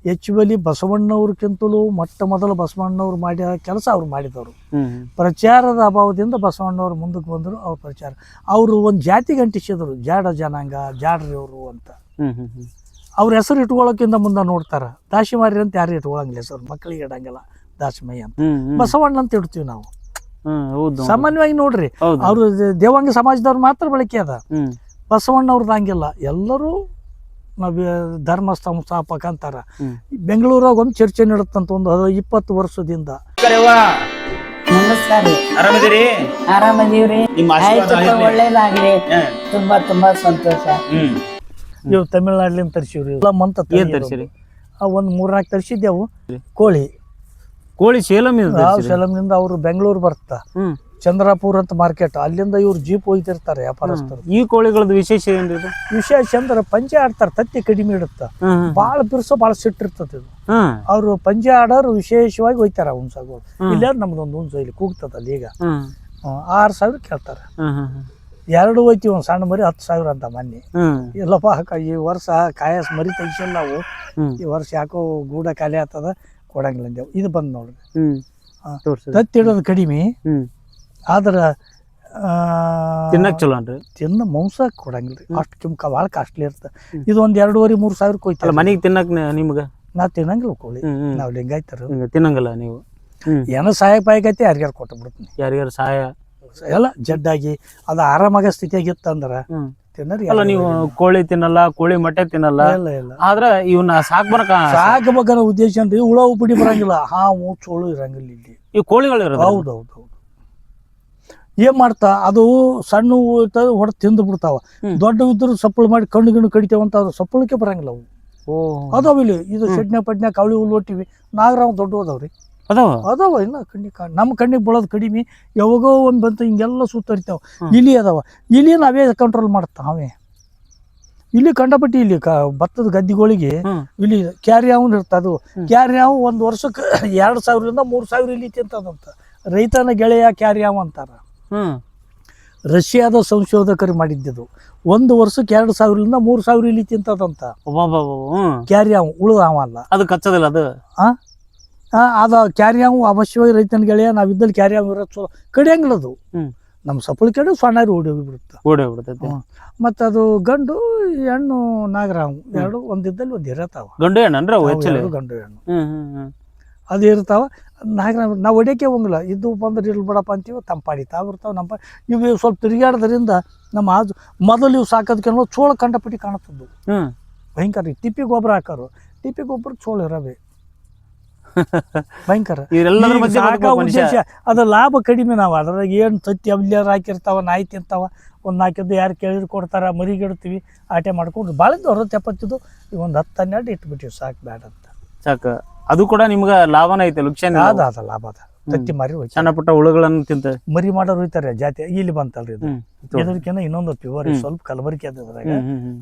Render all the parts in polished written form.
ಹೆಚ್ಚುವಲಿ ಬಸವಣ್ಣವ್ರಕ್ಕಿಂತಲೂ ಮೊಟ್ಟ ಮೊದಲು ಬಸವಣ್ಣವ್ರು ಮಾಡಿದ ಕೆಲಸ ಅವ್ರು ಮಾಡಿದವರು. ಪ್ರಚಾರದ ಅಭಾವದಿಂದ ಬಸವಣ್ಣವ್ರು ಮುಂದಕ್ಕೆ ಬಂದರು. ಅವ್ರ ಪ್ರಚಾರ ಅವರು ಒಂದು ಜಾತಿಗೆ ಅಂಟಿಸಿದ್ರು, ಜಾಡ ಜನಾಂಗ, ಜಾಡ್ರಿ ಅವರು ಅಂತ. ಅವ್ರ ಹೆಸರು ಇಟ್ಕೊಳ್ಳೋಕ್ಕಿಂತ ಮುಂದೆ ನೋಡ್ತಾರ. ದಾಸಿಮಾರಿ ಅಂತ ಯಾರು ಇಟ್ಕೊಳಂಗಿಲ್ಲ ಹೆಸರು, ಮಕ್ಕಳಿಗೆ ಇಡಂಗಿಲ್ಲ ದಾಸಿಮಯ್ಯ ಅಂತ. ಬಸವಣ್ಣ ಅಂತ ಇಡ್ತೀವಿ ನಾವು ಸಾಮಾನ್ಯವಾಗಿ. ನೋಡ್ರಿ, ಅವ್ರು ದೇವಾಂಗ ಸಮಾಜದವ್ರು ಮಾತ್ರ ಬಳಕೆ ಅದ. ಬಸವಣ್ಣವ್ರದ್ದು ಹಂಗಿಲ್ಲ, ಎಲ್ಲರೂ ನಾವು ಧರ್ಮ ಸಂಸ್ಥಾಪಕ ಅಂತಾರ. ಬೆಂಗಳೂರಾಗ ಒಂದು ಚರ್ಚೆ ನಡುತ್ತಂತ ಒಂದು 20 ವರ್ಷದಿಂದ. ನಮಸ್ಕಾರ. ಆರಾಮದಿರಿ? ಆರಾಮದೀವ್ರಿ. ಒಳ್ಳೇದಾಗ್ಲಿ. ತುಂಬಾ ತುಂಬಾ ಸಂತೋಷ. ಇವು ತಮಿಳ್ನಾಡ್ಲಿಂದ ತರಿಸಿವ್ರಿ. ಮಂತ ತರಿಸಿರಿ? ಒಂದು 3-4 ತರಿಸಿದ್ದೆವು. ಕೋಳಿ ಸೇಲಂನಿಂದ ಅವ್ರು ಬೆಂಗಳೂರು ಬರ್ತಾ ಚಂದ್ರಾಪುರ ಅಂತ ಮಾರ್ಕೆಟ್, ಅಲ್ಲಿಂದ ಇವ್ರು ಜೀಪ್ ಒಯ್ತಿರ್ತಾರೆ ವ್ಯಾಪಾರಸ್ಥರು. ಈ ಕೋಳಿಗಳದ್ದು ವಿಶೇಷ ಏನ್ರಿ? ವಿಶೇಷ ಅಂದ್ರೆ ಪಂಚೆ ಆಡ್ತಾರ, ತತ್ತಿ ಕಡಿಮೆ ಇಡುತ್ತ, ಬಾಳ ಬಿರ್ಸೋ ಬಾಳ ಸಿಟ್ಟಿರ್ತದ ಇದು. ಅವ್ರು ಪಂಚೆ ಆಡೋರು ವಿಶೇಷವಾಗಿ ಒಯ್ತಾರ ಹುಣ್ಸಾಗೋರು. ಇಲ್ಲ ನಮ್ದೊಂದು ಹುಣ್ಸು ಇಲ್ಲಿ ಕೂಗ್ತದ ಅಲ್ಲಿ. ಈಗ 6,000 ಕೇಳ್ತಾರ. 2 ಹೋಯ್ತಿವಿ, ಒಂದು ಸಣ್ಣ ಮರಿ 10,000 ಅಂತ ಮೊನ್ನೆ. ಇಲ್ಲಪ್ಪ ಈ ವರ್ಷ ಕಾಯಸ್ ಮರಿ ತೆಗಿಸಿಲ್ಲ ನಾವು, ಈ ವರ್ಷ ಯಾಕೋ ಗೂಡ ಖಾಲಿ ಆಗ್ತದ, ಕೊಡಂಗಿಲ್ಲ ಅಂದೇವು. ಇದು ಬಂದ್ ನೋಡ್ರಿ, ತತ್ತಿ ಇಡೋದು ಕಡಿಮೆ, ಆದ್ರ ತಿನ್ನಕ್ ಚಲೋ ಅನ್ರಿ. ತಿನ್ನ ಮಾಂಸ ಕೊಡಂಗಿಲ್ರಿ, ಅಷ್ಟು ಭಾಳ ಕಾಸ್ಟ್ಲಿ ಇರ್ತದೆ. ಇದು ಒಂದು 2,500-3,000 ಕೊಯ್ತಾರ. ಮನೆಗೆ ತಿನ್ನಕ್ ನಿಮ್ಗ? ನಾ ತಿನ್ನಂಗಿಲ್ಲ ಕೋಳಿ, ನಾವ್ ಲಿಂಗಾಯ್ತಾರ ತಿನ್ನಂಗಿಲ್ಲ ನೀವು. ಏನೋ ಸಹಾಯ ಪಾಯಕೈತಿ ಯಾರಿಗಾರು ಕೊಟ್ಟು ಬಿಡ್ತೀನಿ. ಯಾರಿಗಾರು ಸಹಾಯ ಎಲ್ಲ ಜಡ್ಡಾಗಿ ಅದು ಆರಾಮಾಗ ಸ್ಥಿತಿಯಾಗಿತ್ತಂದ್ರ ತಿನ್ನರಿ. ಅಲ್ಲ, ನೀವು ಕೋಳಿ ತಿನ್ನಲ್ಲ, ಕೋಳಿ ಮೊಟ್ಟೆ ತಿನ್ನಲ್ಲ, ಆದ್ರ ಇವನ್ನ ಸಾಕಬೇಕನ್ನೋ ಉದ್ದೇಶ ಅಂದ್ರೆ ಹುಳ ಉಪ್ಪಿಡಿ ಬರಂಗಿಲ್ಲ, ಹಾವು ಚೋಳು ಇರಂಗಿಲ್ಲ ಇಲ್ಲಿ. ಈ ಕೋಳಿಗಳು ಹೌದೌದು. ಏನ್ ಮಾಡ್ತಾ ಅದು ಸಣ್ಣ ಹೊಡೆದು ತಿಂದು ಬಿಡ್ತಾವ. ದೊಡ್ಡ ಇದ್ರು ಸಪ್ಪಳು ಮಾಡಿ ಕಣ್ಣು ಗಿಣ್ಣು ಕಡಿತೇವಂತ, ಅದು ಸಪ್ಪಳಕ್ಕೆ ಬರಂಗಿಲ್ಲ ಅವು. ಅದಾವ ಇಲ್ಲಿ. ಇದು ಶೆಡ್ನ್ಯಾ ಪಡ್ನ್ಯಾ ಕಾವಳಿ ಹುಲ್ಲು ಒಟ್ಟಿವಿ. ನಾಗರಾವ್ ದೊಡ್ಡ ಅದಾವ್ರಿ, ಅದಾವ. ಇನ್ನ ನಮ್ಮ ಕಣ್ಣಿಗೆ ಬೀಳೋದು ಕಡಿಮೆ. ಯಾವಾಗೋ ಒಂದ್ ಬಂತು ಹಿಂಗೆಲ್ಲ ಸುತ್ತರಿತಾವ. ಇಲಿ ಅದಾವ, ಇಲಿ ನಾವೇ ಕಂಟ್ರೋಲ್ ಮಾಡ್ತಾವೆ. ಇಲ್ಲಿ ಕಂಡಪಟ್ಟಿ ಇಲ್ಲಿ ಭತ್ತದ ಗದ್ದಿಗಳಿಗೆ ಇಲ್ಲಿ ಕ್ಯಾರಿಯಾವ್ ಇರ್ತದೆ. ಅದು ಕ್ಯಾರಿಯಾವ್ ಒಂದು ವರ್ಷಕ್ಕೆ 2,000-3,000 ಇಲಿ ತಿಂತದಂತ. ರೈತನ ಗೆಳೆಯ ಕ್ಯಾರಿಯಾವ್ ಅಂತಾರ. ರಷ್ಯಾದ ಸಂಶೋಧಕರು ಮಾಡಿದ್ದು. ಒಂದು ವರ್ಷಕ್ಕೆ 2,000-3,000 ಇಲಿ ತಿಂತದಂತ. ಕ್ಯಾರಿಯಾವ್ ಉಳು ಅವಲ್ಲ, ಅದು ಕಚ್ಚದಿಲ್ಲ. ಅದು ಅದ ಕ್ಯಾರಿಯಾವ್ ಅವಶ್ಯವಾಗಿ ರೈತನ ಗೆಳೆಯ. ನಾವಿದ್ದಲ್ಲಿ ಕ್ಯಾರಿಯಾವ್ ಇರೋದು ಚಲೋ, ಕಡಿಯಂಗಿಲ್ಲ ಅದು. ನಮ್ಮ ಸಪ್ಪಳ ಕೆಡು ಸಣ್ಣ ಓಡಿ ಮತ್ತ ಅದು ಗಂಡು ಹೆಣ್ಣು ನಾಗರಾವ್ ಎರಡು ಒಂದಿದ್ದಲ್ಲಿ ಒಂದು ಇರತಾವ. ಗಂಡು ಹೆಣ್ಣು ಗಂಡು ಹೆಣ್ಣು ಅದು ಇರ್ತಾವ. ನಾಗರಾವ್ ನಾವು ಹೊಡಿಯೋಕೆ ಹೋಗಿಲ್ಲ, ಇದು ಬಂದ್ರೆ ಇರ್ಲಿ ಬಿಡಪ್ಪ ಅಂತೀವಿ. ತಂಪಾಡಿ ತಾವಿರ್ತಾವ. ನಮ್ಮ ಇವು ಸ್ವಲ್ಪ ತಿರುಗಾಡೋದ್ರಿಂದ ನಮ್ಮ ಮೊದಲು ಇವು ಸಾಕೋದಕ್ಕೆ ಚೋಳ ಕಂಡಪಟ್ಟಿ ಕಾಣುತ್ತದ್ದು. ಭಯಂಕರ. ತಿಪ್ಪಿ ಗೊಬ್ಬರ ಹಾಕೋರು, ತಿಪ್ಪಿ ಗೊಬ್ಬರ ಚೋಳ ಇರವೆ ಭಯಂಕರ. ಅದ ಲಾಭ ಕಡಿಮೆ. ನಾವು ಅದ್ರಾಗ ಏನು ತತ್ತಿ ಅವ್ಲ್ಯಾರ ಹಾಕಿರ್ತಾವ, ನಾಯಿ ತಿಂತಾವ. ಒಂದು 4 ಯಾರು ಕೇಳಿದ್ರು ಕೊಡ್ತಾರ, ಮರಿಗಿಡ್ತೀವಿ, ಆಟೆ ಮಾಡ್ಕೊಂಡು ಬಾಳಿದ್ದು 60-70 ಒಂದು 10-12 ಇಟ್ಬಿಟ್ಟಿವಿ, ಸಾಕು ಬೇಡ ಅಂತ. ಸಾಕು. ಅದು ಕೂಡ ನಿಮ್ಗ ಲಾಭನ ಐತೆ. ಲುಕ್ಷಣ ಅದ ಲಾಭ ಅದ. ತತ್ತಿ ಮಾರಿ ಸಣ್ಣ ಪುಟ್ಟ ಹುಳುಗಳನ್ನು ತಿಂತ ಮರಿ ಮಾಡೋರು ಹೋಯ್ತಾರೆ ಜಾತಿ. ಇಲ್ಲಿ ಬಂತಲ್ರಿ ಇದು. ಇದಕ್ಕಿಂತ ಇನ್ನೊಂದು ಪ್ಯೂರ್, ಸ್ವಲ್ಪ ಕಲಬರಿಕೆ ಅದ್ರಾಗ,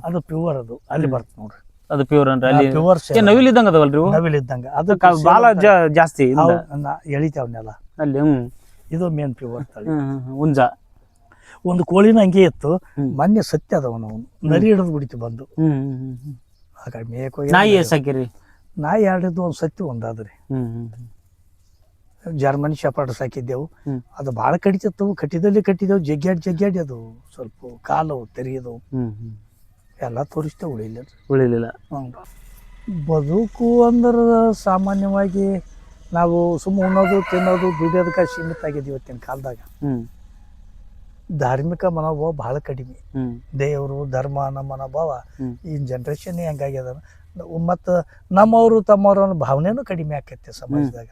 ಅದು ಪ್ಯೂರ್. ಅದು ಅಲ್ಲಿ ಬರ್ತ ನೋಡ್ರಿ, ಅದು ಪ್ಯೂರ್ ಅಂದ್ರೆ ಅಲ್ಲಿ ಪ್ಯೂರ್ ನವಿಲ್ ಇದ್ದಂಗ ಅದವಲ್ರಿ. ನವಿಲ್ ಇದ್ದಂಗ ಅದಕ್ಕೆ ಬಾಳ ಜಾಸ್ತಿ ಎಳಿತಾವನ್ನೆಲ್ಲ ಅಲ್ಲಿ. ಇದು ಮೇನ್ ಪ್ಯೂರ್ ತಳಿ. ಹುಂಜ ಒಂದು ಕೋಳಿನ ಹಂಗೆ ಇತ್ತು, ಮೊನ್ನೆ ಸತ್ಯ ಅದವನು. ನರಿ ಹಿಡಿದು ಬಿಡಿತು ಬಂದು. ನಾಯಿ ಸಾಕಿರಿ? ನಾಯಿ 2 ಒಂದು ಸತ್ತಿ ಒಂದಾದ್ರಿ. Germany shepherd ಸಾಕಿದ್ದೆವು. ಅದು ಭಾಳ ಕಡಿತಿತ್ತು. ಕಟ್ಟಿದೆವು, ಜಗ್ಗಾಡಿ ಅದು ಸ್ವಲ್ಪ ಕಾಲು ತೆರೆಯೋದು ಎಲ್ಲ ತೋರಿಸ್ತೇವೆ. ಉಳಿಲಿಲ್ಲ. ಬದುಕು ಅಂದ್ರೆ ಸಾಮಾನ್ಯವಾಗಿ ನಾವು ಸುಮ್ಮ ಉಣ್ಣೋದು, ತಿನ್ನೋದು, ದುಡಿಯೋದಕ್ಕೆ ಸೀಮಿತ ಆಗಿದ್ದು ಇವತ್ತಿನ ಕಾಲದಾಗ. ಧಾರ್ಮಿಕ ಮನೋಭಾವ ಬಹಳ ಕಡಿಮೆ. ದೇವರು ಧರ್ಮ ನಮ್ಮ ಮನೋಭಾವ ಈ ಜನ್ರೇಷನ್ ಹೆಂಗಾಗ್ಯದ. ಮತ್ತು ನಮ್ಮವರು ತಮ್ಮವ್ರ ಭಾವನೆನೂ ಕಡಿಮೆ ಆಕೈತೆ ಸಮಾಜದಾಗ.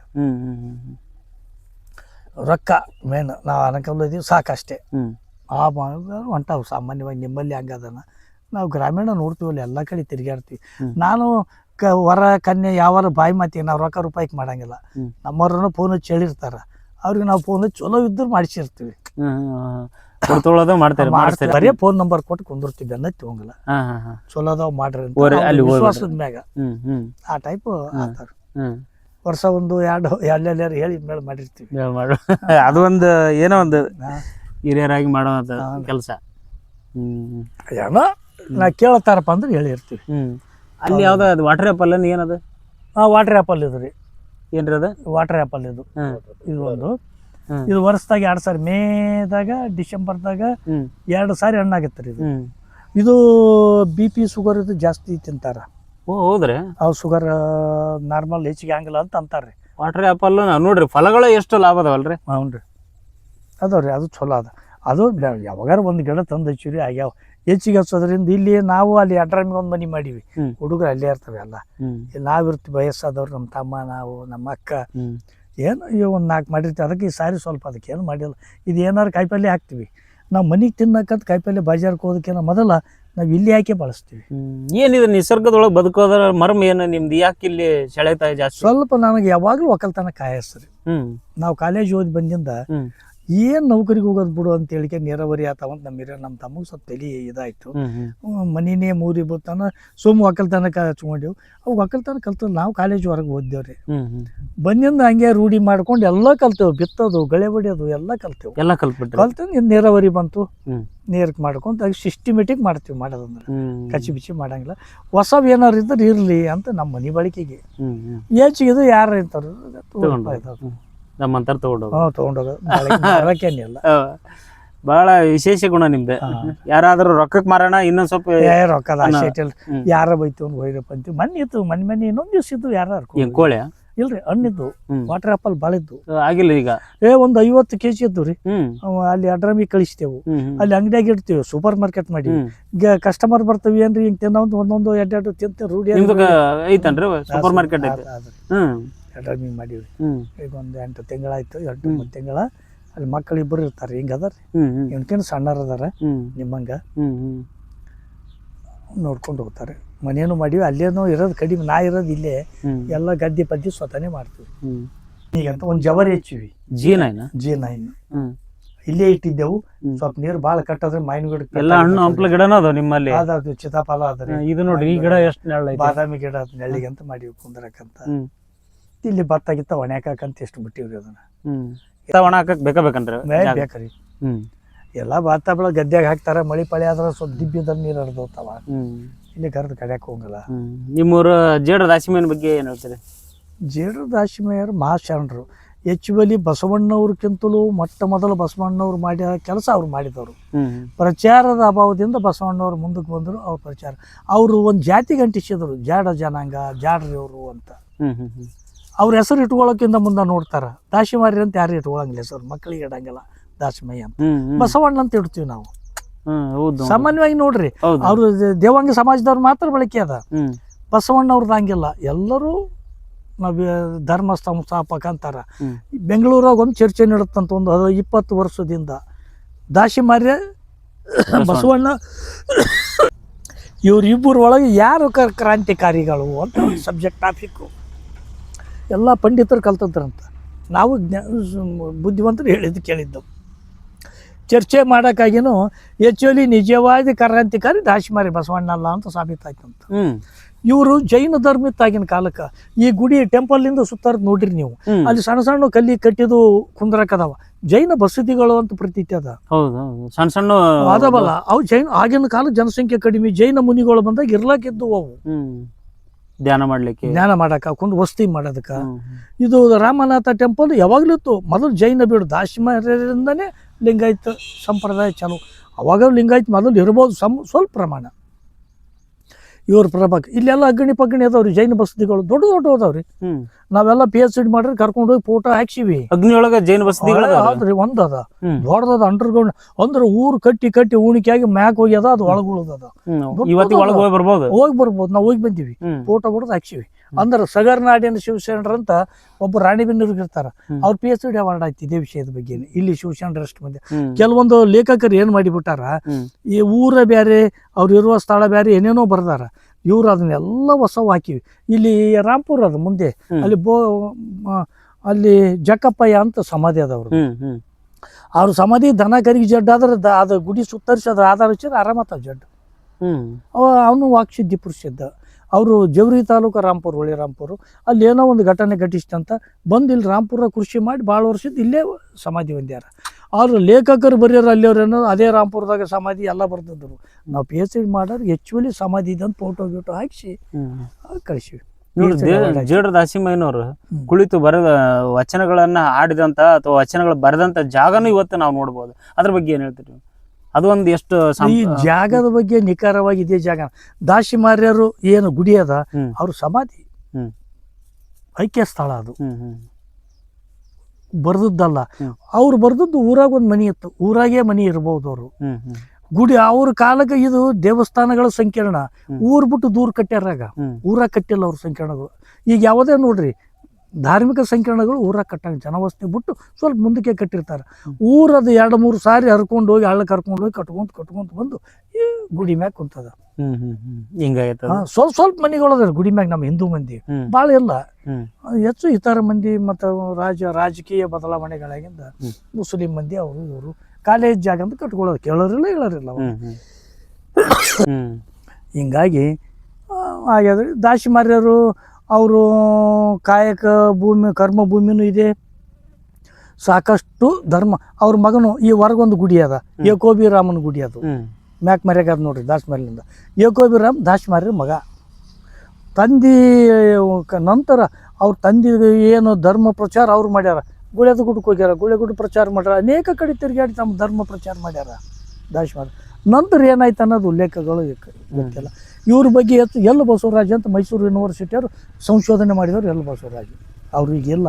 ರೊಕ್ಕ ಮೇನ್. ನಾವು ಅನುಕೂಲ ಇದೀವಿ ಸಾಕಷ್ಟೇ. ಆ ಹೊಂಟಾವು ಸಾಮಾನ್ಯವಾಗಿ. ನಿಮ್ಮಲ್ಲಿ ಹಂಗದನ. ನಾವು ಗ್ರಾಮೀಣ ನೋಡ್ತೀವಲ್ಲ, ಎಲ್ಲ ಕಡೆ ತಿರುಗಾಡ್ತೀವಿ. ನಾನು ವರ ಕನ್ಯೆ ಯಾವಾರ ಬಾಯಿ ಮಾತಿ ನಾವು ರೊಕ್ಕ ರೂಪಾಯಿಗೆ ಮಾಡಂಗಿಲ್ಲ. ನಮ್ಮವ್ರನ್ನ ಫೋನ್ ಹಚ್ಚಿ ಹೇಳಿರ್ತಾರ, ಅವ್ರಿಗೆ ನಾವು ಫೋನ್ ಹಚ್ಚಿ ಚಲೋ ಇದ್ರು ಮಾಡಿಸಿರ್ತೀವಿ. ಬರೀ ಫೋನ್ ನಂಬರ್ ಕೊಟ್ಟು ಕುಂದಿರ್ತೀವಿ, ಅನ್ನತ್ತಿ ಹೋಗಲ್ಲ. ಚಲೋದಾವ್ ಮಾಡ್ರಿ ವಿಶ್ವಾಸದ ಮ್ಯಾಗ ಆ ಟೈಪ್ ಆತಾರ. ವರ್ಷ 1-2 ಹೇಳಿ ಮೇಳ ಮಾಡಿರ್ತೀವಿ. ಅದು ಒಂದು ಏನೋ ಒಂದು ಹಿರಿಯರಾಗಿ ಮಾಡೋ ಕೆಲಸ. ಏನೋ ನಾ ಕೇಳತಾರಪ್ಪ ಅಂದ್ರೆ ಹೇಳಿರ್ತೀವಿ. ಅಲ್ಲಿ ಯಾವ್ದು ವಾಟರ್ ಆಪಲ್ ಏನದು? ವಾಟರ್ ಆ್ಯಪಲ್ ಇದು ರೀ, ಏನ್ರಿ ಅದ? ವಾಟರ್ ಆ್ಯಪಲ್ ಇದು. ಹ್ಮ್ ಇದು ಒಂದು ಹ್ಮ್. ಇದು ವರ್ಷದಾಗ 2 ಸಾರಿ, ಮೇದಾಗ ಡಿಸೆಂಬರ್ದಾಗ ಹ್ಮ್ 2 ಸಾರಿ ಹಣ್ಣಾಗತ್ತೆ ರೀ ಇದು. ಹ್ಮ್. ಇದು BP ಶುಗರ್ ಇದು ಜಾಸ್ತಿ ತಿಂತಾರ. ಓ ಹೌದ್ರಿ? ಅವು ಶುಗರ್ ನಾರ್ಮಲ್ ಹೆಚ್ಚಿಗೆ ಆಗಂಗಿಲ್ಲ ಅಂತ ಅಂತಾರ್ರಿ. ವಾಟರ್ ಆ್ಯಪಲ್ ನೋಡ್ರಿ ಫಲಗಳು ಎಷ್ಟು ಲಾಭ ಅದಾವಲ್ರಿ? ಹ್ಞೂ ರೀ, ಅದಾವ್ರಿ, ಅದು ಚಲೋ ಅದ. ಅದು ಯಾವಾಗಾರ ಒಂದು ಗಿಡ ತಂದು ಹಚ್ಚಿರಿ ಆಗ್ಯಾವ. ಹೆಚ್ಚಿಗೆ ಹಚ್ಚೋದ್ರಿಂದ ಇಲ್ಲಿ ನಾವು ಅಲ್ಲಿ ಅಡ್ರಾಮಿಗೆ ಒಂದು ಮನೆ ಮಾಡೀವಿ, ಹುಡುಗರು ಅಲ್ಲೇ ಇರ್ತವೆ ಎಲ್ಲ. ಇಲ್ಲಿ ನಾವಿರ್ತೀವಿ ವಯಸ್ಸಾದವ್ರು, ನಮ್ಮ ತಮ್ಮ, ನಾವು, ನಮ್ಮ ಅಕ್ಕ, ಏನು ಇವು ಒಂದು 4 ಮಾಡಿರ್ತೀವಿ. ಅದಕ್ಕೆ ಈ ಸಾರಿ ಸ್ವಲ್ಪ ಅದಕ್ಕೆ ಏನು ಮಾಡಿಲ್ಲ. ಇದು ಏನಾರು ಕಾಯಿಪಲ್ಲೆ ಹಾಕ್ತೀವಿ ನಾವು ಮನೆಗೆ ತಿನ್ನಕ್ಕಂತ. ಕಾಯಿಪಲ್ಲೆ ಬಾಜಾರ್ಗೆ ಹೋದಕ್ಕಿಂತ ಮೊದಲ ನಾವು ಇಲ್ಲಿ ಯಾಕೆ ಬಳಸ್ತೀವಿ. ಏನಿದೆ ನಿಸರ್ಗದೊಳಗೆ ಬದುಕೋದ್ರ ಮರ್ಮ ಏನು ನಿಮ್ದು? ಯಾಕೆ ಇಲ್ಲಿ ಸೆಳೆತ ಜಾಸ್ತಿ? ಸ್ವಲ್ಪ ನನಗೆ ಯಾವಾಗಲೂ ಒಕ್ಕಲ್ತನ ಕಾಯಸ್ರಿ. ನಾವು ಕಾಲೇಜ್ ಓದಿ ಬಂದಿಂದ ಏನು ನೌಕರಿಗೆ ಹೋಗೋದು ಬಿಡು ಅಂತ ಹೇಳಿಕೆ ನೀರಾವರಿ ಆತಾವಂತ ನಮ್ಮ ತಮ್ಮಗೆ ಸ್ವಲ್ಪ ತಲೆ ಇದಾಯ್ತು. ಮನಿನೇ ಮೂರಿ ಬತ್ತಾನ ಸುಮ್ಮ ಒಕ್ಕಲ್ತನಕ ಹಚ್ಕೊಂಡೇವು. ಅವು ಒಕ್ಕಲ್ತನ ಕಲ್ತು ನಾವು ಕಾಲೇಜ್ ಹೊರಗೆ ಓದ್ದೇವ್ರಿ. ಬಂದಿಂದ ಹಂಗೆ ರೂಢಿ ಮಾಡ್ಕೊಂಡು ಎಲ್ಲ ಕಲ್ತೇವೆ. ಬಿತ್ತೋದು, ಗಳೆ ಹೊಡಿಯೋದು ಎಲ್ಲ ಕಲ್ತೇವೆ. ಎಲ್ಲ ಕಲ್ತ್ಬಿಟ್ಟು ಕಲ್ತು ನೀರಾವರಿ ಬಂತು, ನೀರಕ್ಕೆ ಮಾಡ್ಕೊಂತ ಅದು ಸಿಸ್ಟಮೆಟಿಕ್ ಮಾಡ್ತೀವಿ. ಮಾಡೋದಂದ್ರೆ ಕಚ್ಚಿ ಬಿಚ್ಚಿ ಮಾಡಂಗಿಲ್ಲ. ಹೊಸವು ಏನಾರು ಇದ್ರೆ ಇರಲಿ ಅಂತ ನಮ್ಮ ಮನೆ ಬಳಕೆಗೆ. ಹೆಚ್ಚಿಗೆ ಯಾರು ಇರ್ತಾರೆ ನಮ್ಮಂತಾರ ತಗೊಂಡೋಗ ತೊಗೊಂಡೋಗೇನಿಲ್ಲ. ಬಹಳ ವಿಶೇಷ ಗುಣ ನಿಮ್ದು. ಯಾರಾದ್ರೂ ರೊಕ್ಕಕ್ಕೆ ಮಾರೋಣ ಇನ್ನೊಂದ್ ಸ್ವಲ್ಪ ರೊಕ್ಕದ ಆಸೆ ಐತಿಲ್ಲ. ಯಾರ ಬೈತು ಹೋಯ್ರಪ್ಪ ಅಂತೀವಿ. ಮನೆ ಇತ್ತು, ಮನೆ ಇನ್ನೊಂದ್ ದಿವ್ಸ ಇದ್ದು ಯಾರು ಕೋಳೆ ಇಲ್ರಿ, ಹಣ್ಣಿದ್ದು ವಾಟರ್ ಆಪಲ್ ಭಾಳ ಇದ್ದು. ಆಗಿಲ್ಲ ಈಗ ಒಂದು 50 kg ಇದ್ದು ರೀ. ಅಲ್ಲಿ ಅಡ್ರಾಮಿಗೆ ಕಳಿಸ್ತೇವು, ಅಲ್ಲಿ ಅಂಗಡಿಯಾಗ ಇಡ್ತೀವಿ, ಸೂಪರ್ ಮಾರ್ಕೆಟ್ ಮಾಡಿ. ಕಸ್ಟಮರ್ ಬರ್ತೀವಿ ಏನ್ರಿ ಹಿಂಗ್ ತಿನ್ನೋದು ಒಂದೊಂದು 2 ತಿಂತ ರೂಢಿ ಐತನ್ರಿ ಸೂಪರ್ ಮಾರ್ಕೆಟ್ ಐತೆ. ಅಡ್ರಾಮಿಗೆ ಮಾಡೀವಿ. ಈಗ ಒಂದು 8 ತಿಂಗಳಾಯ್ತು, 8-9 ತಿಂಗಳ. ಅಲ್ಲಿ ಮಕ್ಕಳು 2 ಇರ್ತಾರೆ, ಹಿಂಗ ಅದಾರ. ಇನ್ಕೇನು ಸಣ್ಣರ ಅದಾರ ನಿಮ್ಮಂಗ, ನೋಡ್ಕೊಂಡು ಹೋಗ್ತಾರೆ. ಮನೇನು ಮಾಡೀವಿ, ಅಲ್ಲೇನೋ ಇರೋದು ಕಡಿಮೆ. ನಾ ಇರೋದು ಇಲ್ಲೇ, ಎಲ್ಲ ಗದ್ದೆ ಪದ್ದಿ ಸ್ವತಃನೇ ಮಾಡ್ತೀವಿ. ಈಗಂತ ಒಂದು ಜವರಿ ಹೆಚ್ಚಿವಿ, G9 ಇಲ್ಲೇ ಇಟ್ಟಿದ್ದೆವು. ಸ್ವಲ್ಪ ನೀರು ಭಾಳ ಕಟ್ಟದ್ರೆ ಮಾವಿನ ಗಿಡ ಎಲ್ಲ ಹಣ್ಣು ಹಂಪಲ ಗಿಡನ ಅದಾವ ನಿಮ್ಮಲ್ಲಿ. ಅದಾವ, ಚಿತಾಫಲ ಅದ್ರಿ. ಇದು ನೋಡ್ರಿ, ಈ ಗಿಡ ಎಷ್ಟು ನೆರಳು, ಬಾದಾಮಿ ಗಿಡ ನೆಳ್ಳಿಗೆ ಅಂತ ಮಾಡೀವಿ ಕುಂದ್ರಕ್ಕಂತ. ಇಲ್ಲಿ ಭತ್ತ ಗಿತ್ತ ಒಣಾಕಂತ ಎಷ್ಟು ಬಿಟ್ಟಿವ್ರಿ ಅದನ್ನ. ಒಣ ಹಾಕಕ್ ಬೇಕಂದ್ರೆ ಬೇಕ್ರಿ. ಎಲ್ಲ ಭತ್ತ ಬೆಳೆ ಗದ್ದೆಗೆ ಹಾಕ್ತಾರ. ಮಳಿ ಪಳಿ ಆದ್ರೆ ಸ್ವಲ್ಪ ದಿಬ್ಬಿದ್ರ ನೀರು ಹರಿದೋಗ್ತಾವ. ಇಲ್ಲಿ ಕರೆದು ಕಡ್ಯಾಕ ಹೋಗಲ್ಲ. ನಿಮ್ಮೂರ ಜೇಡ್ರ ದಾಸಿಮಯ್ಯನ ಬಗ್ಗೆ ಏನ್ ಹೇಳ್ತೀರಿ? ಜೇಡ್ರ ದಾಸಿಮಯ್ಯರು ಮಹಾಶರಣರು. ಹೆಚ್ಚುವಲಿ ಬಸವಣ್ಣವ್ರಕ್ಕಿಂತಲೂ ಮೊದಲು ಬಸವಣ್ಣವ್ರು ಮಾಡಿದ ಕೆಲಸ ಅವ್ರು ಮಾಡಿದವರು. ಪ್ರಚಾರದ ಅಭಾವದಿಂದ ಬಸವಣ್ಣವ್ರು ಮುಂದಕ್ಕೆ ಬಂದರು. ಅವ್ರ ಪ್ರಚಾರ ಅವರು ಒಂದು ಜಾತಿಗೆ ಅಂಟಿಸಿದ್ರು, ಜಾಡ ಜನಾಂಗ, ಜಾಡ್ರಿ ಅವರು ಅಂತ. ಅವ್ರ ಹೆಸರು ಇಟ್ಕೊಳ್ಳೋಕ್ಕಿಂತ ಮುಂದೆ ನೋಡ್ತಾರ. ದಾಸಿಮಾರಿ ಅಂತ ಯಾರು ಇಟ್ಕೊಳಂಗಿಲ್ಲ ಹೆಸರು, ಮಕ್ಕಳಿಗೆ ಇಡಂಗಿಲ್ಲ ದಾಸಿಮಯ್ಯ ಅಂತ. ಬಸವಣ್ಣ ಅಂತ ಇಡ್ತೀವಿ ನಾವು ಸಾಮಾನ್ಯವಾಗಿ. ನೋಡ್ರಿ, ಅವ್ರು ದೇವಾಂಗ ಸಮಾಜದವ್ರು ಮಾತ್ರ ಬಳಕೆ ಅದ. ಬಸವಣ್ಣವ್ರದ್ದು ಹಂಗಿಲ್ಲ. ಎಲ್ಲರೂ ನಾವು ಧರ್ಮ ಸಂಸ್ಥಾಪಕ ಅಂತಾರ. ಬೆಂಗಳೂರಾಗ ಒಂದು ಚರ್ಚೆ ನಡುತ್ತಂತ ಒಂದು 20 ವರ್ಷದಿಂದ. ದಾಸಿಮಾರ್ಯ ಬಸವಣ್ಣ ಇವ್ರಿಬ್ಬರ ಒಳಗೆ ಯಾರು ಕ್ರಾಂತಿಕಾರಿಗಳು ಅಂತ ಸಬ್ಜೆಕ್ಟ್ ಟಾಪಿಕ್ಕು. ಎಲ್ಲ ಪಂಡಿತರು ಕಲ್ತದ್ರಂತ. ನಾವು ಬುದ್ಧಿವಂತರು ಹೇಳಿದ್ದು ಕೇಳಿದ್ದವು. ಚರ್ಚೆ ಮಾಡೋಕ್ಕಾಗಿನೂ ಹೆಚ್ಚುವಲಿ ನಿಜವಾದ ಕ್ರಾಂತಿಕಾರಿ ದಾಸಿಮಾರಿ ಬಸವಣ್ಣ ಅಲ್ಲ ಅಂತ ಸಾಬೀತಾಯ್ತಂತ. ಇವರು ಜೈನ ಧರ್ಮ ಇತ್ತಾಗಿನ ಕಾಲಕ್ಕೆ. ಈ ಗುಡಿ ಟೆಂಪಲ್ನಿಂದ ಸುತ್ತಾರದ್ ನೋಡ್ರಿ ನೀವು, ಅಲ್ಲಿ ಸಣ್ಣ ಸಣ್ಣ ಕಲ್ಲಿ ಕಟ್ಟಿದ್ದು ಕುಂದ್ರಕದಾವ. ಜೈನ ಬಸದಿಗಳು ಅಂತ ಪ್ರತೀತಿ ಅದ. ಸಣ್ಣ ಸಣ್ಣ ಅದವಲ್ಲ ಅವು ಜೈನ. ಆಗಿನ ಕಾಲ ಜನಸಂಖ್ಯೆ ಕಡಿಮೆ, ಜೈನ ಮುನಿಗಳು ಬಂದಾಗ ಇರ್ಲಾಕಿದ್ದು ಅವು. ಧ್ಯಾನ ಮಾಡಕ, ಕುಂದು ವಸ್ತಿ ಮಾಡೋದಕ್ಕ. ಇದು ರಾಮನಾಥ ಟೆಂಪಲ್ ಯಾವಾಗ್ಲೂ ಇತ್ತು. ಮೊದಲು ಜೈನ ಬೀಡು, ದಾಸಿಮರಿಂದನೇ ಲಿಂಗಾಯತ ಸಂಪ್ರದಾಯ ಚಾಲು. ಅವಾಗ ಲಿಂಗಾಯತ್ ಮೊದಲು ಇರ್ಬೋದು, ಸ್ವಲ್ಪ ಪ್ರಮಾಣ. ಇವ್ರ ಪ್ರಭಾಗ ಇಲ್ಲೆಲ್ಲ ಅಗ್ನಿ ಪಗ್ಗಣಿ ಅದಾವ್ರಿ. ಜೈನ ಬಸದಿಗಳು ದೊಡ್ಡ ಅದಾವ್ರಿ. ನಾವೆಲ್ಲ PhD ಮಾಡ್ರಿ ಕರ್ಕೊಂಡು ಹೋಗಿ ಫೋಟೋ ಹಾಕ್ಸಿವಿ. ಅಗ್ನಿಯೊಳಗ ಜೈನ ಬಸದಿಗಳು ಹೌದ್ರಿ, ಒಂದದ ದೊಡ್ಡದ ಅಂಡರ್ಗ್ರೌಂಡ್. ಅಂದ್ರೆ ಊರು ಕಟ್ಟಿ ಉಣಿಕೆಯಾಗಿ ಮ್ಯಾಕ್ ಹೋಗ್ಯದ, ಅದು ಒಳಗುಳದ. ಹೋಗಿ ಬರ್ಬೋದು. ನಾವು ಹೋಗಿ ಬಂದಿವಿ, ಫೋಟೋ ಹೊಡೆದು ಹಾಕ್ಸಿವಿ. ಅಂದ್ರೆ ಸಗರ್ನಾಡಿನ ಶಿವಶರಣರಂತ ಒಬ್ಬ ರಾಣಿಬೆನ್ನೂರಿಗೆ ಇರ್ತಾರ. ಅವ್ರ PhD ಅವಾರ್ಡ್ ಆಯ್ತು ಇದೇ ವಿಷಯದ ಬಗ್ಗೆ. ಇಲ್ಲಿ ಶಿವಶರಣರ ಅಷ್ಟು ಮಂದಿ. ಕೆಲವೊಂದು ಲೇಖಕರು ಏನ್ ಮಾಡಿಬಿಟ್ಟಾರ, ಈ ಊರ ಬ್ಯಾರೆ, ಅವ್ರು ಇರುವ ಸ್ಥಳ ಬ್ಯಾರೆ, ಏನೇನೋ ಬರ್ದಾರ. ಇವ್ರು ಅದನ್ನೆಲ್ಲ ಹೊಸವು ಹಾಕಿವಿ. ಇಲ್ಲಿ ರಾಂಪುರ ಅದ ಮುಂದೆ, ಅಲ್ಲಿ ಅಲ್ಲಿ ಜಕ್ಕಪ್ಪಯ್ಯ ಅಂತ ಸಮಾಧಿ ಅದವ್ರು. ಅವ್ರ ಸಮಾಧಿ ದನ ಕರಿಗೆ ಜಡ್ಡು ಆದ್ರೆ ಅದು ಗುಡಿ ಸುತ್ತರಿಸಿ ಅದ್ರ ಆಧಾರ ಹಚ್ಚಿದ್ರೆ ಆರಾಮತ್ತ ಜಡ್ಡು. ಅವನು ವಾಕ್ಸಿದ್ಧಿ ಪುರುಷಿದ್ದ. ಅವರು ಜವರಿ ತಾಲೂಕು ರಾಂಪುರ, ಹೊಳಿ ರಾಂಪುರ. ಅಲ್ಲಿ ಏನೋ ಒಂದು ಘಟನೆ ಘಟಿಸ್ತಂತ ಬಂದು ಇಲ್ಲಿ ರಾಂಪುರ ಕೃಷಿ ಮಾಡಿ ಭಾಳ ವರ್ಷದ ಇಲ್ಲೇ ಸಮಾಧಿ ಹೊಂದ್ಯಾರ. ಅವ್ರು ಲೇಖಕರು ಬರೆಯೋರು ಅಲ್ಲಿಯವ್ರೇನೋ ಅದೇ ರಾಂಪುರದಾಗ ಸಮಾಧಿ ಎಲ್ಲ ಬರ್ತಿದ್ರು. ನಾವು PhD ಮಾಡೋರು ಹೆಚ್ಚುವಲಿ ಸಮಾಧಿ ಇದ್ದಂತ ಫೋಟೋ ಗೀಟೋ ಹಾಕಿಸಿ ಕಳಿಸಿವಿ. ನೋಡಿ ಜೇಡ್ರ ದಾಸಿಮಯ್ಯನವರು ಕುಳಿತು ಬರೆದ ವಚನಗಳನ್ನ ಹಾಡಿದಂತ ಅಥವಾ ವಚನಗಳು ಬರೆದಂತ ಜಾಗನೂ ಇವತ್ತು ನಾವು ನೋಡ್ಬೋದು. ಅದ್ರ ಬಗ್ಗೆ ಏನ್ ಹೇಳ್ತೀರಿ? ಅದು ಒಂದು ಎಷ್ಟು ಈ ಜಾಗದ ಬಗ್ಗೆ ನಿಖರವಾಗಿ ಇದೇ ಜಾಗ ದಾಸಿಮಾರ್ಯರು ಏನು ಗುಡಿ ಅದ ಅವ್ರ ಸಮಾಧಿ ಐಕ್ಯ ಸ್ಥಳ ಅದು ಬರ್ದದ್ದಲ್ಲ. ಅವ್ರು ಬರ್ದದ್ದು ಊರಾಗ ಒಂದು ಮನಿ ಇತ್ತು, ಊರಾಗೆ ಮನಿ ಇರ್ಬೋದು. ಅವರು ಗುಡಿ ಅವ್ರ ಕಾಲಕ್ಕೆ ಇದು ದೇವಸ್ಥಾನಗಳ ಸಂಕೀರ್ಣ, ಊರ್ ಬಿಟ್ಟು ದೂರ ಕಟ್ಟ್ಯಾರಾಗ, ಊರಾಗ ಕಟ್ಟಿಲ್ಲ ಅವ್ರ ಸಂಕೀರ್ಣಗಳು. ಈಗ ಯಾವುದೇ ನೋಡ್ರಿ ಧಾರ್ಮಿಕ ಸಂಕೀರ್ಣಗಳು ಊರಾಗ ಕಟ್ಟಂಗ ಜನವಸತಿ ಬಿಟ್ಟು ಸ್ವಲ್ಪ ಮುಂದಕ್ಕೆ ಕಟ್ಟಿರ್ತಾರೆ. ಊರದ 2-3 ಸಾರಿ ಹರ್ಕೊಂಡು ಹೋಗಿ ಹಳ್ಳ ಕರ್ಕೊಂಡು ಹೋಗಿ ಕಟ್ಕೊಂತ ಬಂದು ಈ ಗುಡಿ ಮ್ಯಾಗ ಕುಂತದ. ಸ್ವಲ್ಪ ಮನಿಗಳದ ಗುಡಿ ಮ್ಯಾಗ ನಮ್ಮ ಹಿಂದೂ ಮಂದಿ ಭಾಳ ಇಲ್ಲ, ಹೆಚ್ಚು ಇತರ ಮಂದಿ ಮತ್ತು ರಾಜಕೀಯ ಬದಲಾವಣೆಗಳಾಗಿಂದ ಮುಸ್ಲಿಂ ಮಂದಿ ಅವರು ಇವರು ಕಾಲೇಜ್ ಜಾಗ ಅಂತ ಕಟ್ಕೊಳ್ಳೋದು, ಕೇಳೋರಿಲ್ಲ ಹೇಳೋರಿಲ್ಲ. ಹಿಂಗಾಗಿ ಹಾಗಾದ್ರೆ ದಾಸಿಮಾರ್ಯರು ಅವರು ಕಾಯಕ ಭೂಮಿ ಕರ್ಮ ಭೂಮಿನೂ ಇದೆ, ಸಾಕಷ್ಟು ಧರ್ಮ. ಅವ್ರ ಮಗನು ಈ ಹೊರಗೊಂದು ಗುಡಿ ಅದ, ಏಕೋಬಿ ರಾಮನ ಗುಡಿ ಅದು ಮ್ಯಾಕ್ ಮರ್ಯಾಗ ನೋಡ್ರಿ ದಾಸಮಾರ್ಯಲಿಂದ. ಏಕೋಬಿ ರಾಮ್ ದಾಸಮಾರ್ಯರ ಮಗ. ತಂದೆ ನಂತರ ಅವ್ರ ತಂದೆ ಏನು ಧರ್ಮ ಪ್ರಚಾರ ಅವ್ರು ಮಾಡ್ಯಾರ. ಗುಳ್ಯದ ಗುಡ್ಡಕ್ಕೆ ಹೋಗ್ಯಾರ, ಗುಡ್ಡ ಪ್ರಚಾರ ಮಾಡ್ಯಾರ, ಅನೇಕ ಕಡೆ ತಿರುಗಾಡಿ ತಮ್ಮ ಧರ್ಮ ಪ್ರಚಾರ ಮಾಡ್ಯಾರ ದಾಸಮಾರ್ಯ. ನಂತರ ಏನಾಯ್ತು ಅನ್ನೋದು ಉಲ್ಲೇಖಗಳು ಗೊತ್ತಿಲ್ಲ. ಇವ್ರ ಬಗ್ಗೆ ಎಲ್ ಬಸವರಾಜ ಅಂತ ಮೈಸೂರು ಯೂನಿವರ್ಸಿಟಿಯವರು ಸಂಶೋಧನೆ ಮಾಡಿದವರು ಎಲ್ ಬಸವರಾಜ. ಅವ್ರಿಗೆಲ್ಲ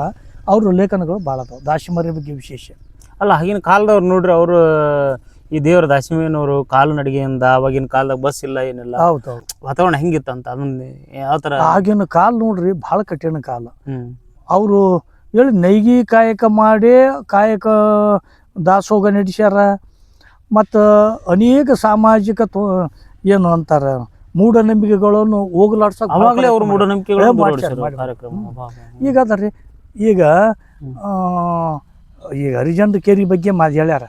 ಅವ್ರ ಲೇಖನಗಳು ಭಾಳ ಅದಾವ ದಾಸಿಮಾರ್ಯ ಬಗ್ಗೆ ವಿಶೇಷ. ಅಲ್ಲ, ಆಗಿನ ಕಾಲದವ್ರು ನೋಡ್ರಿ, ಅವರು ಈ ದೇವ್ರ ದಾಸಿಮಯ್ಯನವರು ಕಾಲು ನಡಿಗೆಯಿಂದ ಅವಾಗಿನ ಕಾಲದಾಗ ಬಸ್ ಇಲ್ಲ ಏನಿಲ್ಲ. ಹೌದೌದು. ವಾತಾವರಣ ಹೆಂಗಿತ್ತಂತ ಅದನ್ನ ಯಾವ ಥರ? ಆಗಿನ ಕಾಲ ನೋಡ್ರಿ ಭಾಳ ಕಠಿಣ ಕಾಲ. ಅವರು ಹೇಳಿ ನೈಗಿ ಕಾಯಕ ಮಾಡಿ ಕಾಯಕ ದಾಸೋಗ ನಡೆಸ್ಯಾರ. ಮತ್ತು ಅನೇಕ ಸಾಮಾಜಿಕ ಏನು ಅಂತಾರ ಮೂಢನಂಬಿಕೆಗಳನ್ನು ಹೋಗಲಾಡ್ಸಕ್ಕೆ ಅವಾಗಲೇ ಅವರು ಮೂಢನಂಬಿಕೆಗಳು ಈಗ ಅದರಿ. ಈಗ ಹರಿಜನರ ಕೇರಿ ಬಗ್ಗೆ ಹೇಳ್ಯಾರ.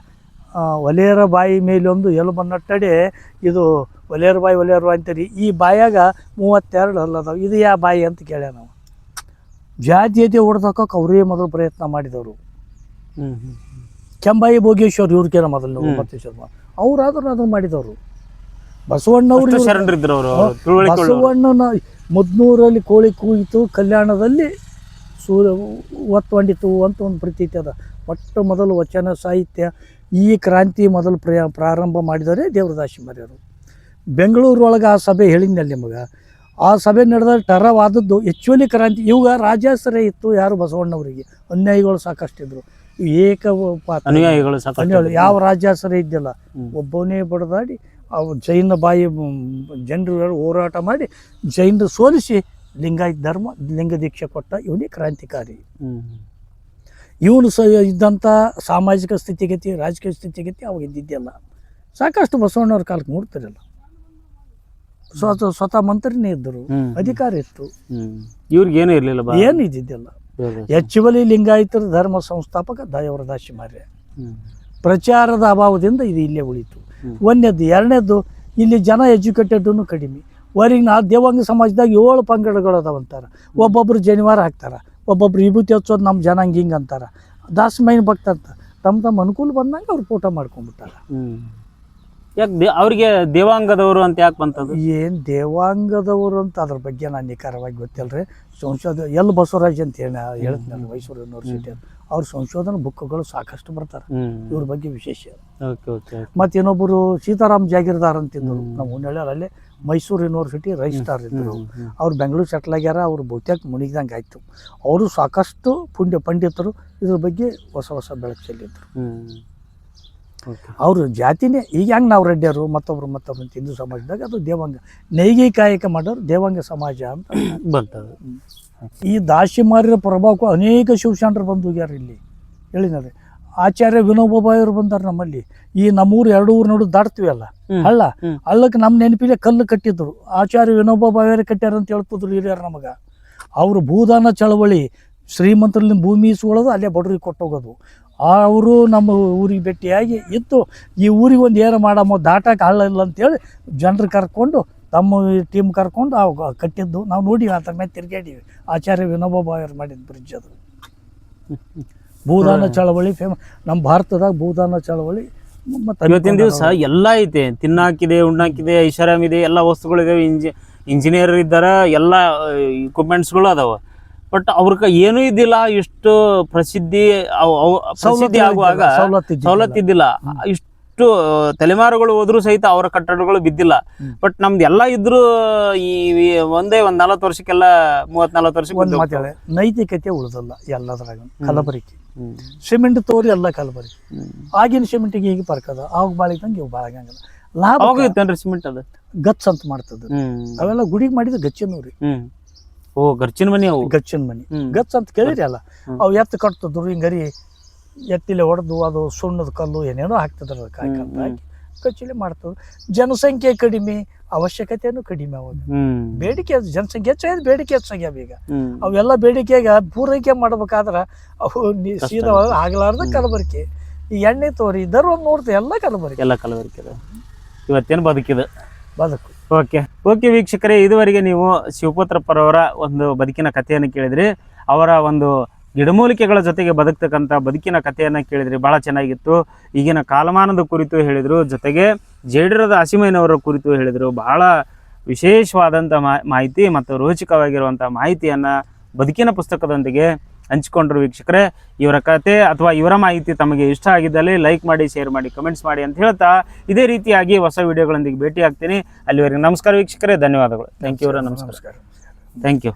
ಒಲೆಯರ ಬಾಯಿ ಮೇಲೆ ಒಂದು ಎಲುಬು ನಟ್ಟಡೆ, ಇದು ಒಲೆಯರ ಬಾಯಿ ಅಂತೀರಿ. ಈ ಬಾಯಾಗ 32 ಅಲ್ಲದಾವ, ಇದು ಯಾವ ಬಾಯಿ ಅಂತ ಕೇಳ್ಯ ನಾವು. ಜಾತೀಯತೆ ಹೊಡೆದಕ್ಕೆ ಅವರೇ ಮೊದಲು ಪ್ರಯತ್ನ ಮಾಡಿದವರು. ಕೆಂಬಾಯಿ ಭೋಗೇಶ್ವರ್ ಇವ್ರಿಗೇನ ಮೊದಲು ಬಸವೇಶ್ವರ ಅವ್ರಾದ್ರೂ ಅದನ್ನು ಮಾಡಿದವರು. ಬಸವಣ್ಣವ್ರು ಬಸವಣ್ಣನ ಮುದ್ನೂರಲ್ಲಿ ಕೋಳಿ ಕೂಯಿತು, ಕಲ್ಯಾಣದಲ್ಲಿ ಸೂರ್ಯ ಒತ್ತೊಂಡಿತು ಅಂತ ಒಂದು ಪ್ರತೀತಿ ಅದ. ಮೊಟ್ಟ ಮೊದಲು ವಚನ ಸಾಹಿತ್ಯ ಈ ಕ್ರಾಂತಿ ಮೊದಲು ಪ್ರಾರಂಭ ಮಾಡಿದವರೇ ದೇವ್ರ ದಾಸಿಮಾರ್ಯರು. ಬೆಂಗಳೂರೊಳಗೆ ಆ ಸಭೆ ಹೇಳಿದ್ನಲ್ಲಿ ನಿಮಗೆ. ಆ ಸಭೆ ನಡೆದ ಟರವಾದದ್ದು ಆ್ಯಕ್ಚುಲಿ ಕ್ರಾಂತಿ. ಇವಾಗ ರಾಜಾಶ್ರಯ ಇತ್ತು ಯಾರು ಬಸವಣ್ಣವರಿಗೆ, ಅನ್ಯಾಯಿಗಳು ಸಾಕಷ್ಟಿದ್ರು. ಅನುಯಾಯಿಗಳು ಯಾವ ರಾಜಾಶ್ರಯ ಇದ್ದಿಲ್ಲ, ಒಬ್ಬನೇ ಬಡದಾಡಿ ಅವು ಜೈನ ಬಾಯಿ ಜನರು ಹೋರಾಟ ಮಾಡಿ ಜೈನರು ಸೋಲಿಸಿ ಲಿಂಗಾಯತ ಧರ್ಮ ಲಿಂಗ ದೀಕ್ಷೆ ಕೊಟ್ಟ ಇವನೇ ಕ್ರಾಂತಿಕಾರಿ. ಇವನು ಇದ್ದಂಥ ಸಾಮಾಜಿಕ ಸ್ಥಿತಿಗತಿ ರಾಜಕೀಯ ಸ್ಥಿತಿಗತಿ ಅವಾಗ ಇದ್ದಿದ್ದೆಲ್ಲ. ಸಾಕಷ್ಟು ಬಸವಣ್ಣವ್ರ ಕಾಲಕ್ಕೆ ನೋಡ್ತಿರಲ್ಲ. ಸ್ವತಃ ಮಂತ್ರಿನೇ ಇದ್ದರು, ಅಧಿಕಾರ ಇತ್ತು, ಇವ್ರಿಗೇನು ಇರಲಿಲ್ಲ, ಏನು ಇದ್ದಿದ್ದೆಲ್ಲ. ಹೆಚ್ಚುವಲಿ ಲಿಂಗಾಯತರ ಧರ್ಮ ಸಂಸ್ಥಾಪಕ ದೇವರ ದಾಸಿಮಾರ್ಯ. ಪ್ರಚಾರದ ಅಭಾವದಿಂದ ಇದು ಇಲ್ಲೇ ಉಳಿತು. ಒಂದನೇದ್ದು. ಎರಡನೇದ್ದು, ಇಲ್ಲಿ ಜನ ಎಜುಕೇಟೆಡ್ನು ಕಡಿಮೆ. ಹೊರಗಿನ ದೇವಾಂಗ ಸಮಾಜದಾಗ 7 ಪಂಗಡಗಳು ಅದಾವಂತಾರೆ. ಒಬ್ಬೊಬ್ರು ಜನಿವಾರ ಹಾಕ್ತಾರೆ, ಒಬ್ಬೊಬ್ರು ವಿಭೂತಿ ಹಚ್ಚೋದು ನಮ್ಮ ಜನಾಂಗ ಹಿಂಗೆ ಅಂತಾರೆ. ದಾಸಮಯ್ಯನ ಭಕ್ತ ಅಂತ ತಮ್ಮ ಅನುಕೂಲ ಬಂದಂಗೆ ಅವ್ರು ಫೋಟೋ ಮಾಡ್ಕೊಂಡ್ಬಿಟ್ಟಾರ. ಯಾಕೆ ಅವ್ರಿಗೆ ದೇವಾಂಗದವರು ಅಂತ ಯಾಕೆ ಬಂತದ್ದು? ಏನು ದೇವಾಂಗದವರು ಅಂತ ಅದ್ರ ಬಗ್ಗೆ ನಾನು ನಿಖರವಾಗಿ ಗೊತ್ತಿಲ್ಲರಿ. ಎಲ್ ಬಸವರಾಜ್ ಅಂತ ಹೇಳ್ತೀನಿ, ಮೈಸೂರು ಯೂನಿವರ್ಸಿಟಿ ಅವ್ರ ಸಂಶೋಧನಾ ಬುಕ್ಗಳು ಸಾಕಷ್ಟು ಬರ್ತಾರೆ ಇವ್ರ ಬಗ್ಗೆ ವಿಶೇಷ. ಮತ್ತು ಇನ್ನೊಬ್ಬರು ಸೀತಾರಾಮ್ ಜಾಗೀರ್ದಾರ್ ಅಂತಿದ್ರು ನಮ್ಮ ಹುಣ್ಣಳ್ಳಿಯಲ್ಲೇ ಮೈಸೂರು ಯೂನಿವರ್ಸಿಟಿ ರಜಿಸ್ಟ್ರಾರ್ ಇದ್ದರು. ಅವ್ರು ಬೆಂಗಳೂರು ಸೆಟ್ಲ್ ಆಗ್ಯಾರ. ಅವ್ರು ಬಹುತೇಕ ಮುಣಿದಂಗೆ ಆಯಿತು. ಅವರು ಸಾಕಷ್ಟು ಪಂಡಿತರು ಇದ್ರ ಬಗ್ಗೆ ಹೊಸ ಬೆಳಕು ಚೆಲ್ಲಿದ್ರು. ಅವ್ರ ಜಾತಿನೇ ಈಗ ಹೆಂಗೆ ನಾವು ರೆಡ್ಡಿಯರು ಮತ್ತೊಬ್ರು ಹಿಂದೂ ಸಮಾಜದಾಗ ಅದು ದೇವಾಂಗ ನೈಗಿ ಕಾಯಕ ಮಾಡೋರು ದೇವಾಂಗ ಸಮಾಜ ಅಂತ ಬರ್ತದೆ. ಈ ದಾಸಿಮಾರ್ಯರ ಪ್ರಭಾವಕ್ಕೂ ಅನೇಕ ಶಿವಶಾಂಡ್ರು ಬಂದು ಹೋಗ್ಯಾರ. ಇಲ್ಲಿ ಹೇಳಿದ್ದಾರೆ ಆಚಾರ್ಯ ವಿನೋಬಾಯವರು ಬಂದಾರ ನಮ್ಮಲ್ಲಿ. ಈ ನಮ್ಮೂರು 2 ಊರು ನಡು ದಾಟ್ತೀವಿ ಅಲ್ಲ ಹಳ್ಳಕ್ಕೆ ನಮ್ಮ ನೆನಪಿಲೆ ಕಲ್ಲು ಕಟ್ಟಿದ್ರು. ಆಚಾರ್ಯ ವಿನೋಬಾಯವರು ಕಟ್ಟ್ಯಾರ ಅಂತ ಹೇಳ್ತಿದ್ರು ಹಿರಿಯರು ನಮಗೆ. ಅವರು ಭೂದಾನ ಚಳವಳಿ, ಶ್ರೀಮಂತರಲ್ಲಿ ಭೂಮಿ ಇಸ್ಕೊಳ್ಳೋದು, ಅಲ್ಲೇ ಬಡ್ರಿಗೆ ಕೊಟ್ಟೋಗೋದು. ಅವರು ನಮ್ಮ ಊರಿಗೆ ಭೇಟಿಯಾಗಿ ಇತ್ತು. ಈ ಊರಿಗೆ ಒಂದು ಏನು ಮಾಡಮ್ಮ, ದಾಟಕ್ಕೆ ಹಳ್ಳ ಇಲ್ಲ ಅಂತೇಳಿ ಜನರು ಕರ್ಕೊಂಡು ತಮ್ಮ ಟೀಮ್ ಕರ್ಕೊಂಡು ಅವು ಕಟ್ಟಿದ್ದು ನಾವು ನೋಡಿ ಅದ್ರ ಮೇಲೆ ತಿರುಗಾಡೀವಿ. ಆಚಾರ್ಯ ವಿನೋಬಾಯವರು ಮಾಡಿದ ಬ್ರಿಡ್ಜ್ ಅದು. ಭೂದಾನ ಚಳವಳಿ ನಮ್ಮ ಭಾರತದಾಗ ಭೂದಾನ ಚಳವಳಿ. ಇವತ್ತಿನ ದಿವಸ ಎಲ್ಲ ಐತೆ, ತಿನ್ನಾಕಿದೆ, ಉಣ್ಣಾಕಿದೆ, ಐಷಾರಾಮ್ ಇದೆ, ಎಲ್ಲ ವಸ್ತುಗಳಿದಾವೆ. ಇಂಜಿನಿಯರ್ ಇದ್ದಾರ, ಎಲ್ಲ ಇಕ್ವಿಪ್ಮೆಂಟ್ಸ್ಗಳು ಅದಾವ. ಬಟ್ ಅವ್ರ ಏನೂ ಇದ್ದಿಲ್ಲ. ಇಷ್ಟು ಪ್ರಸಿದ್ಧಿ ಆಗುವಾಗ ಸವಲತ್ತಿದ್ದಿಲ್ಲ. ಇಷ್ಟು ತಲೆಮಾರುಗಳು ಹೋದ್ರು ಸಹಿತ ಅವರ ಕಟ್ಟಡಗಳು ಬಿದ್ದಿಲ್ಲ. ಬಟ್ ನಮ್ದು ಎಲ್ಲ ಇದ್ರು ಈ ಒಂದ್ 40 ವರ್ಷಕ್ಕೆಲ್ಲ 30-40 ವರ್ಷಕ್ಕೆ ಒಂದು ಮಾತಾಡ ನೈತಿಕತೆ ಉಳಿದಲ್ಲ ಎಲ್ಲದ್ರಾಗ. ಕಲಬರಿಕೆ ಸಿಮೆಂಟ್ ತೋರಿ ಎಲ್ಲ ಕಲಬರಿಕೆ. ಆಗಿನ ಸಿಮೆಂಟಿಗೆ ಈಗ ಬರ್ಕದ ಅವಾಗ ಬಾಳಿದಂಗೆ ಇವು ಬಾಳಗಂಗಿಲ್ಲ. ಲಾಭ ಸಿಮೆಂಟ್ ಅದು ಗಚ್ ಅಂತ ಮಾಡ್ತದ. ಅವೆಲ್ಲ ಗುಡಿಗೆ ಮಾಡಿದ ಗಚ್ಚಿನವ್ರಿ. ಓ ಗರ್ಚಿನ ಮನಿ ಅವು. ಗಚ್ಚಿನ ಮನಿ ಗಚ್ ಅಂತ ಕೇಳಿರಿ ಅಲ್ಲ. ಅವು ಎತ್ತು ಕಟ್ತಿದ್ರು ಹಿಂಗರಿ ಎತ್ತಿಲೆ ಹೊಡೆದು ಅದು ಸುಣ್ಣದ ಕಲ್ಲು ಏನೇನೋ ಹಾಕ್ತಿದ್ರು ಕಾಯ್ಕಂತ ಹಾಕಿ ಗಚ್ಚಿಲೆ ಮಾಡ್ತಿದ್ರು. ಜನಸಂಖ್ಯೆ ಕಡಿಮೆ, ಅವಶ್ಯಕತೆನೂ ಕಡಿಮೆ. ಅವಾಗ ಬೇಡಿಕೆ ಜನಸಂಖ್ಯೆ ಹೆಚ್ಚಾಗಿ ಬೇಡಿಕೆ ಹೆಚ್ಚಾಗ್ಯಾವ. ಈಗ ಅವೆಲ್ಲ ಬೇಡಿಕೆಗೆ ಪೂರೈಕೆ ಮಾಡ್ಬೇಕಾದ್ರ ಅವು ಸೀದಾ ಆಗ್ಲಾರ್ದ ಕಲಬರಿಕೆ. ಈ ಎಣ್ಣೆ ತೋರಿ ಇದರ ಒಂದು ನೋಡ್ತೀವಿ ಎಲ್ಲ ಕಲಬರಿಕೆ. ಎಲ್ಲ ಕಲಬರಿಕೆ ಇವತ್ತೇನು ಬದುಕಿದೆ ಬದುಕು. ಓಕೆ ವೀಕ್ಷಕರೇ, ಇದುವರೆಗೆ ನೀವು ಶಿವಪುತ್ರಪ್ಪರವರ ಒಂದು ಬದುಕಿನ ಕಥೆಯನ್ನು ಕೇಳಿದ್ರಿ. ಅವರ ಒಂದು ಗಿಡಮೂಲಿಕೆಗಳ ಜೊತೆಗೆ ಬದುಕ್ತಕ್ಕಂಥ ಬದುಕಿನ ಕಥೆಯನ್ನು ಕೇಳಿದ್ರಿ. ಭಾಳ ಚೆನ್ನಾಗಿತ್ತು. ಈಗಿನ ಕಾಲಮಾನದ ಕುರಿತು ಹೇಳಿದರು, ಜೊತೆಗೆ ಜೇಡರದ ಹಸಿಮಯ್ಯನವರ ಕುರಿತು ಹೇಳಿದರು. ಬಹಳ ವಿಶೇಷವಾದಂಥ ಮಾಹಿತಿ ಮತ್ತು ರೋಚಕವಾಗಿರುವಂಥ ಮಾಹಿತಿಯನ್ನು ಬದುಕಿನ ಪುಸ್ತಕದೊಂದಿಗೆ ಹಂಚಿಕೊಂಡ್ರು. ವೀಕ್ಷಕರೇ, ಇವರ ಕತೆ ಅಥವಾ ಇವರ ಮಾಹಿತಿ ತಮಗೆ ಇಷ್ಟ ಆಗಿದ್ದಲ್ಲಿ ಲೈಕ್ ಮಾಡಿ, ಶೇರ್ ಮಾಡಿ, ಕಮೆಂಟ್ಸ್ ಮಾಡಿ ಅಂತ ಹೇಳ್ತಾ ಇದೇ ರೀತಿಯಾಗಿ ಹೊಸ ವಿಡಿಯೋಗಳೊಂದಿಗೆ ಭೇಟಿ ಆಗ್ತೀನಿ. ಅಲ್ಲಿವರೆಗೆ ನಮಸ್ಕಾರ ವೀಕ್ಷಕರೇ, ಧನ್ಯವಾದಗಳು. Thank you. ನಮಸ್ಕಾರ. Thank you.